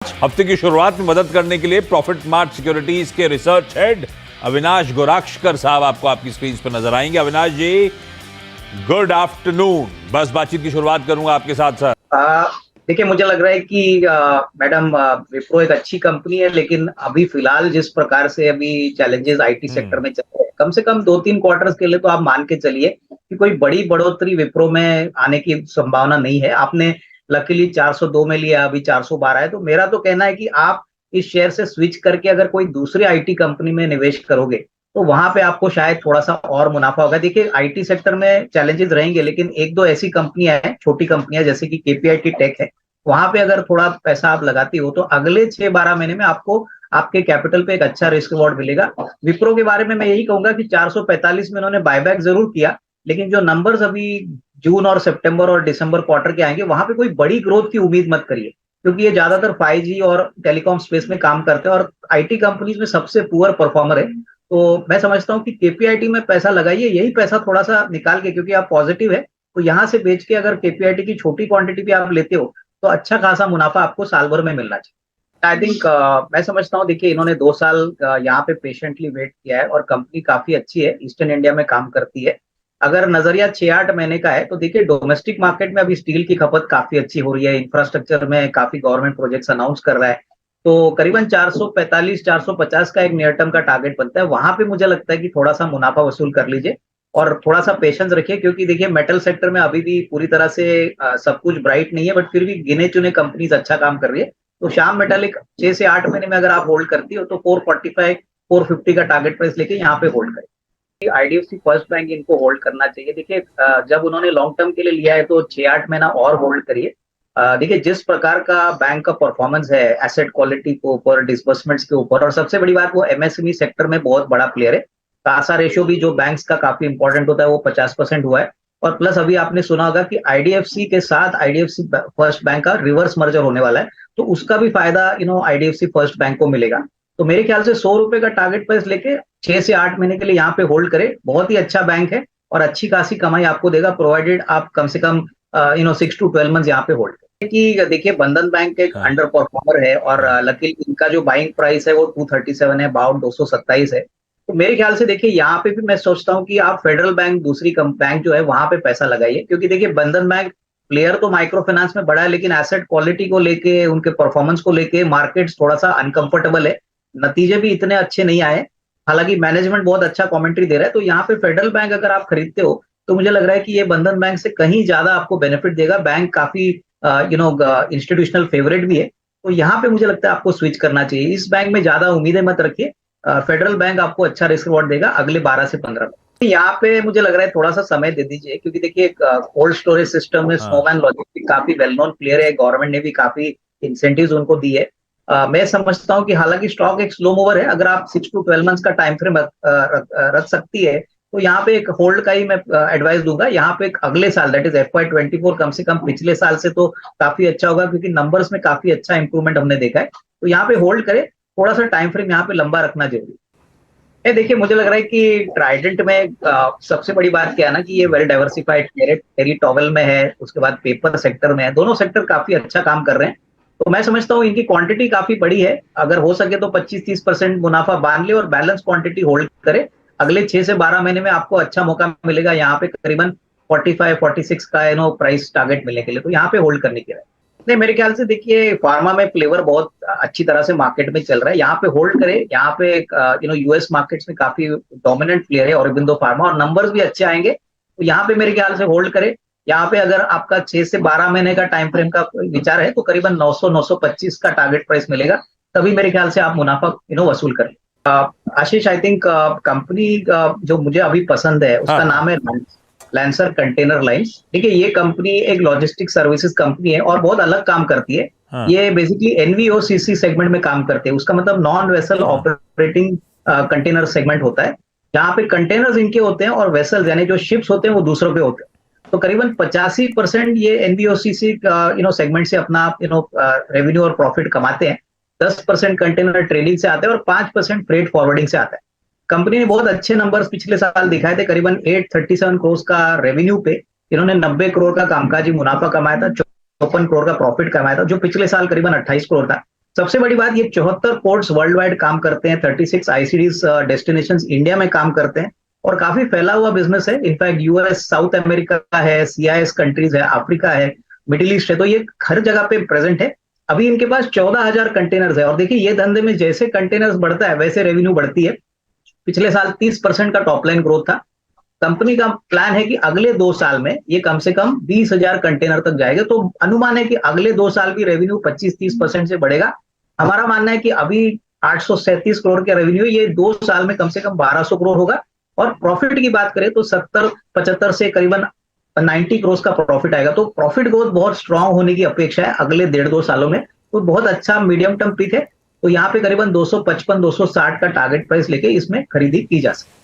हफ्ते की शुरुआत में मदद करने के लिए प्रॉफिट मार्ट सिक्योरिटीज के रिसर्च हेड अविनाश गोराक्षकर साहब आपको आपकी स्क्रीन पर नजर आएंगे। अविनाश जी, गुड आफ्टरनून। बस बातचीत की शुरुआत करूंगा आपके साथ सर। देखिए, मुझे लग रहा है कि मैडम, विप्रो एक अच्छी कंपनी है, लेकिन अभी फिलहाल जिस प्रकार से अभी चैलेंजेस आईटी सेक्टर में चल रहे हैं, कम से कम 2-3 क्वार्टर्स के लिए तो आप मान के चलिए कि कोई बड़ी बढ़ोतरी विप्रो में आने की संभावना नहीं है। आपने लकीली 402 में लिया, अभी 412 है, तो मेरा तो कहना है कि आप इस शेयर से स्विच करके अगर कोई दूसरी आईटी कंपनी में निवेश करोगे तो वहां पे आपको शायद थोड़ा सा और मुनाफा होगा। देखिए, आईटी सेक्टर में चैलेंजेस रहेंगे, लेकिन एक दो ऐसी कंपनियां हैं, छोटी कंपनियां जैसे कि केपीआईटी टेक है, वहां पे अगर थोड़ा पैसा आप लगाती हो तो अगले 6-12 महीने में आपको आपके कैपिटल पे एक अच्छा रिस्क रिवॉर्ड मिलेगा। विप्रो के बारे में मैं यही कहूंगा कि 445 में इन्होंने बायबैक जरूर किया, लेकिन जो नंबर्स अभी जून और सितंबर और दिसंबर क्वार्टर के आएंगे, वहां पे कोई बड़ी ग्रोथ की उम्मीद मत करिए, क्योंकि ये ज्यादातर 5G और टेलीकॉम स्पेस में काम करते हैं और आईटी कंपनीज में सबसे पुअर परफॉर्मर है। तो मैं समझता हूँ कि केपीआईटी में पैसा लगाइए, यही पैसा थोड़ा सा निकाल के, क्योंकि आप पॉजिटिव है तो यहाँ से बेच के अगर केपीआईटी की छोटी क्वांटिटी भी आप लेते हो तो अच्छा खासा मुनाफा आपको साल भर में मिलना चाहिए। आई थिंक मैं समझता हूँ, देखिए इन्होंने 2 साल यहाँ पे पेशेंटली वेट किया है और कंपनी काफी अच्छी है, ईस्टर्न इंडिया में काम करती है। अगर नजरिया 6-8 महीने का है तो देखिए, डोमेस्टिक मार्केट में अभी स्टील की खपत काफी अच्छी हो रही है, इंफ्रास्ट्रक्चर में काफी गवर्नमेंट प्रोजेक्ट्स अनाउंस कर रहा है, तो करीबन 445-450 का एक नियर टर्म का टारगेट बनता है। वहां पे मुझे लगता है कि थोड़ा सा मुनाफा वसूल कर लीजिए और थोड़ा सा पेशेंस रखिए, क्योंकि देखिए मेटल सेक्टर में अभी भी पूरी तरह से सब कुछ ब्राइट नहीं है, बट फिर भी गिने चुने कंपनीज अच्छा काम कर रही है। तो श्याम मेटल एक 6 से 8 महीने में अगर आप होल्ड करती हो तो 445-450 का टारगेट प्राइस लेके यहाँ पे होल्ड करें। आईडीएफसी फर्स्ट बैंक इनको होल्ड करना चाहिए। देखिए, जब उन्होंने लॉन्ग टर्म के लिए लिया है तो 6-8 महीना और होल्ड करिए। देखिए, जिस प्रकार का बैंक का परफॉर्मेंस है एसेट क्वालिटी के ऊपर, डिसबर्समेंट्स के ऊपर, और सबसे बड़ी बात, वो एमएसएमई सेक्टर में बहुत बड़ा प्लेयर है। कासा रेशियो भी जो बैंक्स का काफी इंपॉर्टेंट होता है वो 50% हुआ है। और प्लस अभी आपने सुना होगा कि आईडीएफसी के साथ आईडीएफसी फर्स्ट बैंक का रिवर्स मर्जर होने वाला है, तो उसका भी फायदा आईडीएफसी फर्स्ट बैंक को मिलेगा। तो मेरे ख्याल से 100 रुपए का टारगेट प्राइस लेके 6 से 8 महीने के लिए यहाँ पे होल्ड करे। बहुत ही अच्छा बैंक है और अच्छी खासी कमाई आपको देगा, प्रोवाइडेड आप कम से कम 6 to 12 मंथ यहाँ पे होल्ड करें। कि देखिए, बंधन बैंक एक अंडर परफॉर्मर है और लकीली इनका जो बाइंग प्राइस है वो 237 है, बाउंड 227 है। तो मेरे ख्याल से देखिए, यहाँ पे भी मैं सोचता हूँ कि आप फेडरल बैंक, दूसरी बैंक जो है वहां पे पैसा लगाइए, क्योंकि देखिए बंधन बैंक प्लेयर तो माइक्रो फाइनेंस में बड़ा है, लेकिन एसेट क्वालिटी को लेके, उनके परफॉर्मेंस को लेके मार्केट थोड़ा सा अनकंफर्टेबल है, नतीजे भी इतने अच्छे नहीं आए। हालांकि मैनेजमेंट बहुत अच्छा कमेंट्री दे रहा है, तो यहाँ पे फेडरल बैंक अगर आप खरीदते हो तो मुझे लग रहा है कि ये बंधन बैंक से कहीं ज्यादा आपको बेनिफिट देगा। बैंक काफी इंस्टीट्यूशनल फेवरेट भी है, तो यहाँ पे मुझे लगता है आपको स्विच करना चाहिए। इस बैंक में ज्यादा उम्मीदें मत रखिए, फेडरल बैंक आपको अच्छा रिस्क रिवॉर्ड देगा अगले 12 से 15 में। यहाँ पे मुझे लग रहा है थोड़ा सा समय दे दीजिए, क्योंकि देखिए कोल्ड स्टोरेज सिस्टम में स्नोमैन लॉजिस्टिक काफी वेल नोन प्लेयर है, गवर्नमेंट ने भी काफी इंसेंटिव्स उनको दी है। मैं समझता हूँ कि हालांकि स्टॉक एक स्लो मूवर है, अगर आप 6 to 12 मंथ्स का टाइम फ्रेम रख सकती है तो यहाँ पे एक होल्ड का ही मैं एडवाइस दूंगा। यहाँ पे एक अगले साल, दैट इज FY24, कम से कम पिछले साल से तो काफी अच्छा होगा, क्योंकि नंबर्स में काफी अच्छा इंप्रूवमेंट हमने देखा है। तो यहाँ पे होल्ड करें, थोड़ा सा टाइम फ्रेम यहाँ पे लंबा रखना जरूरी है। देखिए, मुझे लग रहा है कि ट्राइडेंट में सबसे बड़ी बात क्या है ना, कि ये वेल डाइवर्सिफाइड टेरिटोवल में है, उसके बाद पेपर सेक्टर में है, दोनों सेक्टर काफी अच्छा काम कर रहे हैं। तो मैं समझता हूँ इनकी क्वांटिटी काफी बड़ी है, अगर हो सके तो 25-30% मुनाफा बांध ले और बैलेंस क्वांटिटी होल्ड करे। अगले 6 से 12 महीने में आपको अच्छा मौका मिलेगा यहाँ पे करीबन 45-46 का प्राइस टारगेट मिलने के लिए, तो यहाँ पे होल्ड करने की है। नहीं, मेरे ख्याल से देखिए फार्मा में फ्लेवर बहुत अच्छी तरह से मार्केट में चल रहा है, यहाँ पे होल्ड करे। यहाँ पे यूएस मार्केट्स में काफी डोमिनेंट प्लेयर है औरबिंदो फार्मा, और नंबर्स भी अच्छे आएंगे, तो यहाँ पे मेरे ख्याल से होल्ड करे। यहाँ पे अगर आपका 6 से 12 महीने का टाइम फ्रेम का विचार है तो करीबन 900-925 का टारगेट प्राइस मिलेगा, तभी मेरे ख्याल से आप मुनाफा वसूल करें। आशीष, आई थिंक कंपनी जो मुझे अभी पसंद है उसका नाम है लैंसर कंटेनर लाइंस। देखिए, ये कंपनी एक लॉजिस्टिक सर्विसेज कंपनी है और बहुत अलग काम करती है। ये बेसिकली एनवीओसीसी सेगमेंट में काम करते हैं, उसका मतलब non vessel operating container segment होता है, जहाँ पे कंटेनर्स इनके होते हैं और वेसल्स यानी जो शिप्स होते हैं वो दूसरों के होते हैं। तो करीबन 85% ये एनवीओसीसी सेगमेंट से अपना रेवेन्यू और प्रॉफिट कमाते हैं। 10% कंटेनर ट्रेडिंग से आता है और 5% फ्रेट फॉरवर्डिंग से आता है। कंपनी ने बहुत अच्छे नंबर्स पिछले साल दिखाए थे, करीबन 837 करोड़ का रेवेन्यू पे इन्होंने 90 करोड़ का कामकाजी मुनाफा कमाया था, 54 करोड़ का प्रॉफिट कमाया था, जो पिछले साल करीबन 28 करोड़ था। सबसे बड़ी बात, ये 74 पोर्ट्स वर्ल्ड वाइड काम करते हैं, 36 आईसीडीज डेस्टिनेशंस इंडिया में काम करते हैं और काफी फैला हुआ बिजनेस है। इनफैक्ट यूएस, साउथ अमेरिका है, सीआईएस कंट्रीज है, अफ्रीका है, मिडिल ईस्ट है, तो ये हर जगह पे प्रेजेंट है। अभी इनके पास 14,000 कंटेनर्स है और देखिए ये धंधे में जैसे कंटेनर्स बढ़ता है वैसे रेवेन्यू बढ़ती है। पिछले साल 30% का टॉप लाइन ग्रोथ था। कंपनी का प्लान है कि अगले 2 साल में ये कम से कम 20,000 कंटेनर तक जाएगा, तो अनुमान है कि अगले 2 साल भी रेवेन्यू 25-30% से बढ़ेगा। हमारा मानना है कि अभी 837 करोड़ के रेवेन्यू, ये 2 साल में कम से कम 1200 करोड़ होगा। और प्रॉफिट की बात करें तो 70-75 से करीबन 90 करोड़ का प्रॉफिट आएगा। तो प्रॉफिट ग्रोथ बहुत स्ट्रांग होने की अपेक्षा है अगले 1.5-2 सालों में। तो बहुत अच्छा मीडियम टर्म पिक है। तो यहाँ पे करीबन 255-260 का टारगेट प्राइस लेके इसमें खरीदी की जा सकती है।